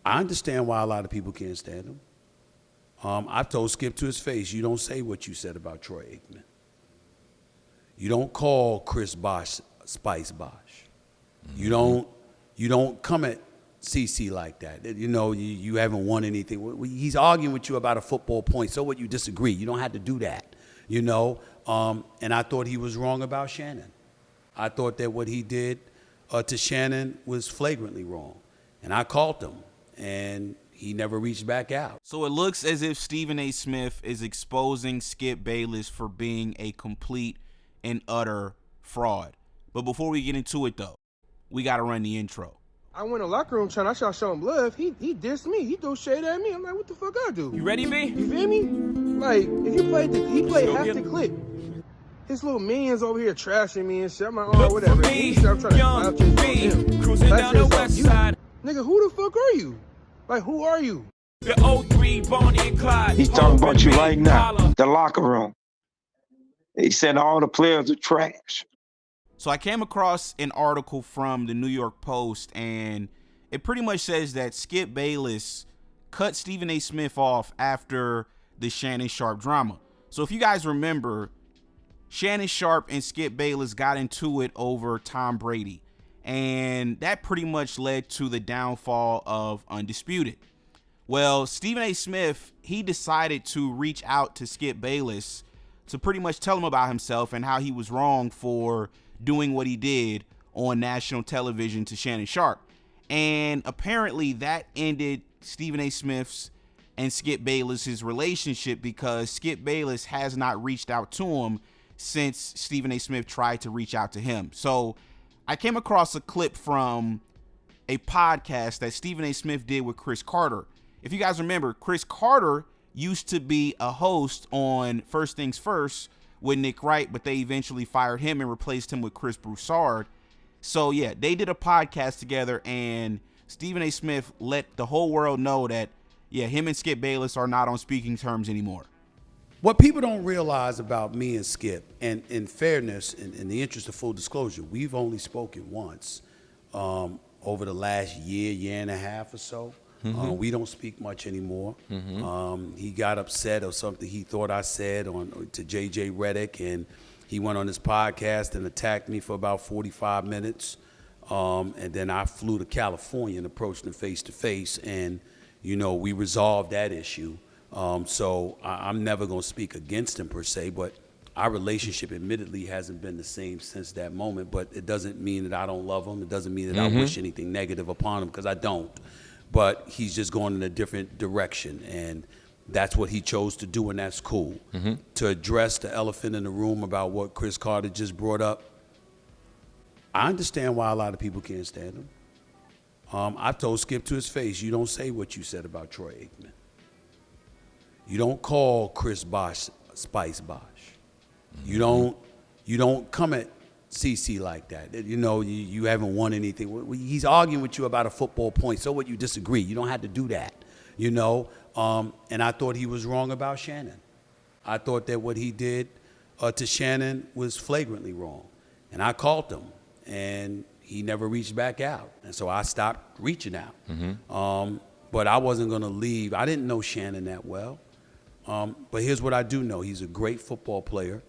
I understand why a lot of people can't stand him. I've told Skip to his face, you don't say what you said about Troy Aikman. You don't call Chris Bosh Spice Bosh. Mm-hmm. You don't come at CC like that. You know, you haven't won anything. He's arguing with you about a football point. So what, you disagree. You don't have to do that, you know. And I thought he was wrong about Shannon. I thought that what he did to Shannon was flagrantly wrong. And I called him, and he never reached back out. So it looks as if Stephen A. Smith is exposing Skip Bayless for being a complete and utter fraud. But before we get into it, though, we got to run the intro. I went in the locker room trying to show him love. He dissed me. He threw shade at me. I'm like, what the fuck I do? You ready, B? You feel me? Like, if you played he played half the clip. His little minions over here trashing me and shit. I'm like, oh, whatever. Me, I'm trying young to B, cruising down the west side. Nigga, who the fuck are you? Like, who are you? The 03 Bonnie and Clyde. He's talking about you right now. The locker room. He said all the players are trash. So I came across an article from the New York Post, and it pretty much says that Skip Bayless cut Stephen A. Smith off after the Shannon Sharpe drama. So if you guys remember, Shannon Sharpe and Skip Bayless got into it over Tom Brady, and that pretty much led to the downfall of Undisputed. Well, Stephen A. Smith, he decided to reach out to Skip Bayless to pretty much tell him about himself and how he was wrong for doing what he did on national television to Shannon Sharpe. And apparently that ended Stephen A. Smith's and Skip Bayless's relationship, because Skip Bayless has not reached out to him since Stephen A. Smith tried to reach out to him. So I came across a clip from a podcast that Stephen A. Smith did with Cris Carter. If you guys remember, Cris Carter used to be a host on First Things First with Nick Wright, but they eventually fired him and replaced him with Chris Broussard. So yeah, they did a podcast together, and Stephen A. Smith let the whole world know that, yeah, him and Skip Bayless are not on speaking terms anymore. What people don't realize about me and Skip, and in fairness, in the interest of full disclosure, we've only spoken once over the last year and a half or so. Mm-hmm. We don't speak much anymore. Mm-hmm. He got upset or something he thought I said to J.J. Redick, and he went on his podcast and attacked me for about 45 minutes. And then I flew to California and approached him face-to-face, and, you know, we resolved that issue. So I'm never going to speak against him per se, but our relationship admittedly hasn't been the same since that moment. But it doesn't mean that I don't love him. It doesn't mean that I wish anything negative upon him, because I don't. But he's just going in a different direction, and that's what he chose to do, and that's cool. Mm-hmm. To address the elephant in the room about what Cris Carter just brought up, I understand why a lot of people can't stand him. I've told Skip to his face, you don't say what you said about Troy Aikman. You don't call Chris Bosh Spice Bosh. Mm-hmm. You don't come at CC like that. You know, you haven't won anything. He's arguing with you about a football point. So what, you disagree. You don't have to do that, you know. And I thought he was wrong about Shannon. I thought that what he did to Shannon was flagrantly wrong. And I called him, and he never reached back out. And so I stopped reaching out. Mm-hmm. But I wasn't going to leave. I didn't know Shannon that well. But here's what I do know. He's a great football player.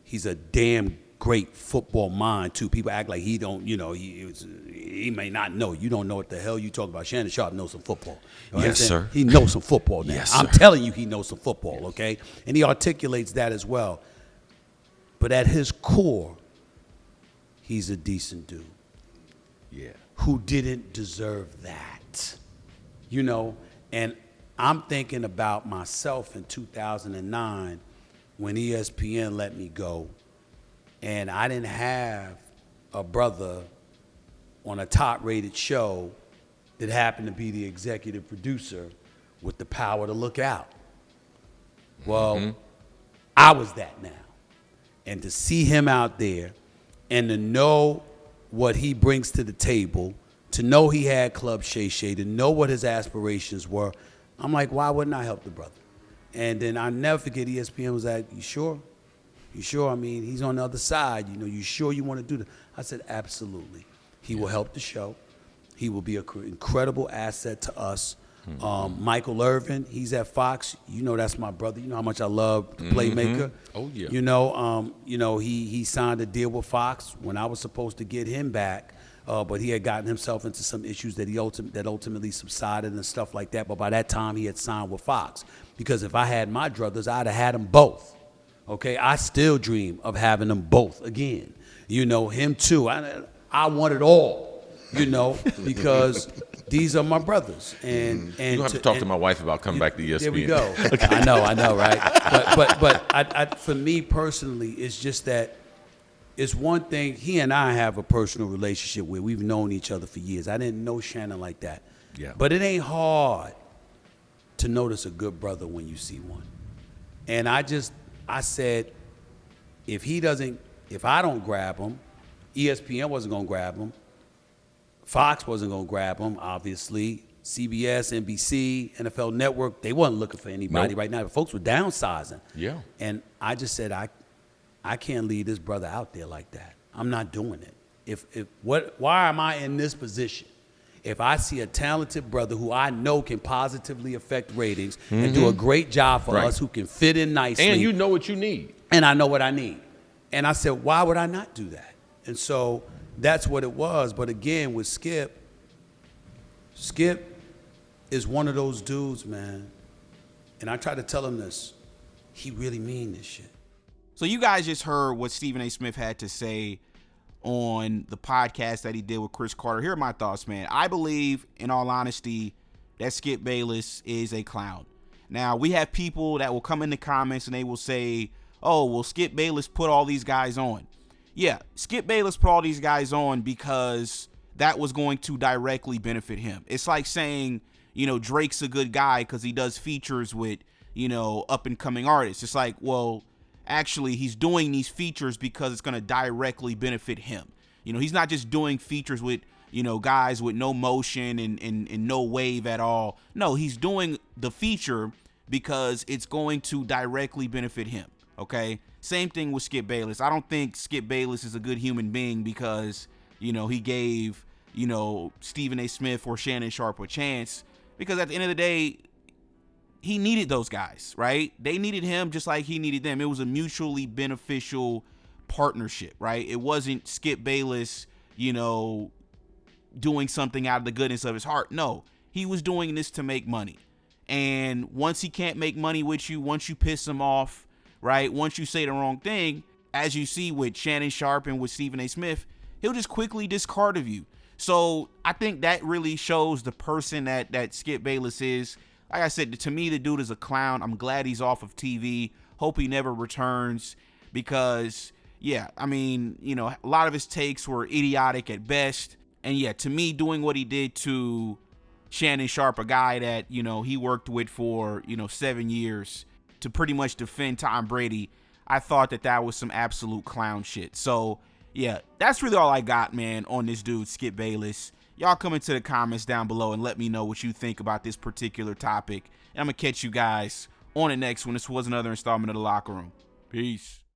He's a damn great football mind, too. People act like he don't, you know, he may not know. You don't know what the hell you talk about. Shannon Sharpe knows some football. You know yes, sir. He knows some football now. Yes, I'm sir. telling you, he knows some football, okay? And he articulates that as well. But at his core, he's a decent dude. Yeah. Who didn't deserve that. You know, and I'm thinking about myself in 2009 when ESPN let me go, and I didn't have a brother on a top-rated show that happened to be the executive producer with the power to look out. Well, I was that now. And to see him out there and to know what he brings to the table, to know he had Club Shay Shay, to know what his aspirations were, I'm like, why wouldn't I help the brother? And then I'll never forget, ESPN was like, you sure? You sure? I mean, he's on the other side. You know, you sure you want to do that? I said, absolutely. He will help the show. He will be an incredible asset to us. Michael Irvin, he's at Fox. You know that's my brother. You know how much I love the playmaker. Oh yeah. You know, he signed a deal with Fox when I was supposed to get him back, but he had gotten himself into some issues that ultimately subsided and stuff like that. But by that time, he had signed with Fox. Because if I had my druthers, I'd have had them both. Okay, I still dream of having them both again. You know, him too. I want it all. You know, because these are my brothers, and you have to talk to my wife about coming back to ESPN. There we go. I know, right? But for me personally, it's just that it's one thing. He and I have a personal relationship where we've known each other for years. I didn't know Shannon like that. Yeah. But it ain't hard to notice a good brother when you see one. And I said, if I don't grab him, ESPN wasn't gonna grab him. Fox wasn't going to grab him, obviously. CBS, NBC, NFL Network, they wasn't looking for anybody right now. Folks were downsizing. Yeah. And I just said, I can't leave this brother out there like that. I'm not doing it. Why am I in this position? If I see a talented brother who I know can positively affect ratings and do a great job for us, who can fit in nicely. And you know what you need. And I know what I need. And I said, why would I not do that? And so that's what it was. But again, with Skip is one of those dudes, man. And I try to tell him this. He really mean this shit. So you guys just heard what Stephen A. Smith had to say on the podcast that he did with Cris Carter. Here are my thoughts, man. I believe, in all honesty, that Skip Bayless is a clown. Now, we have people that will come in the comments and they will say, oh, well, Skip Bayless put all these guys on. Yeah, Skip Bayless put all these guys on because that was going to directly benefit him. It's like saying, you know, Drake's a good guy because he does features with, you know, up-and-coming artists. It's like, well, actually, he's doing these features because it's going to directly benefit him. You know, he's not just doing features with, you know, guys with no motion and no wave at all. No, he's doing the feature because it's going to directly benefit him. Okay, same thing with Skip Bayless. I don't think Skip Bayless is a good human being because, you know, he gave, you know, Stephen A. Smith or Shannon Sharpe a chance, because at the end of the day, he needed those guys, right? They needed him just like he needed them. It was a mutually beneficial partnership, right? It wasn't Skip Bayless, you know, doing something out of the goodness of his heart. No, he was doing this to make money. And once he can't make money with you, once you piss him off, right? Once you say the wrong thing, as you see with Shannon Sharpe and with Stephen A. Smith, he'll just quickly discard of you. So I think that really shows the person that Skip Bayless is. Like I said, to me, the dude is a clown. I'm glad he's off of TV. Hope he never returns because, yeah, I mean, you know, a lot of his takes were idiotic at best. And, yeah, to me, doing what he did to Shannon Sharpe, a guy that, you know, he worked with for, you know, 7 years, to pretty much defend Tom Brady, I thought that was some absolute clown shit. So, yeah, that's really all I got, man, on this dude, Skip Bayless. Y'all come into the comments down below and let me know what you think about this particular topic. And I'm going to catch you guys on the next one. This was another installment of The Locker Room. Peace.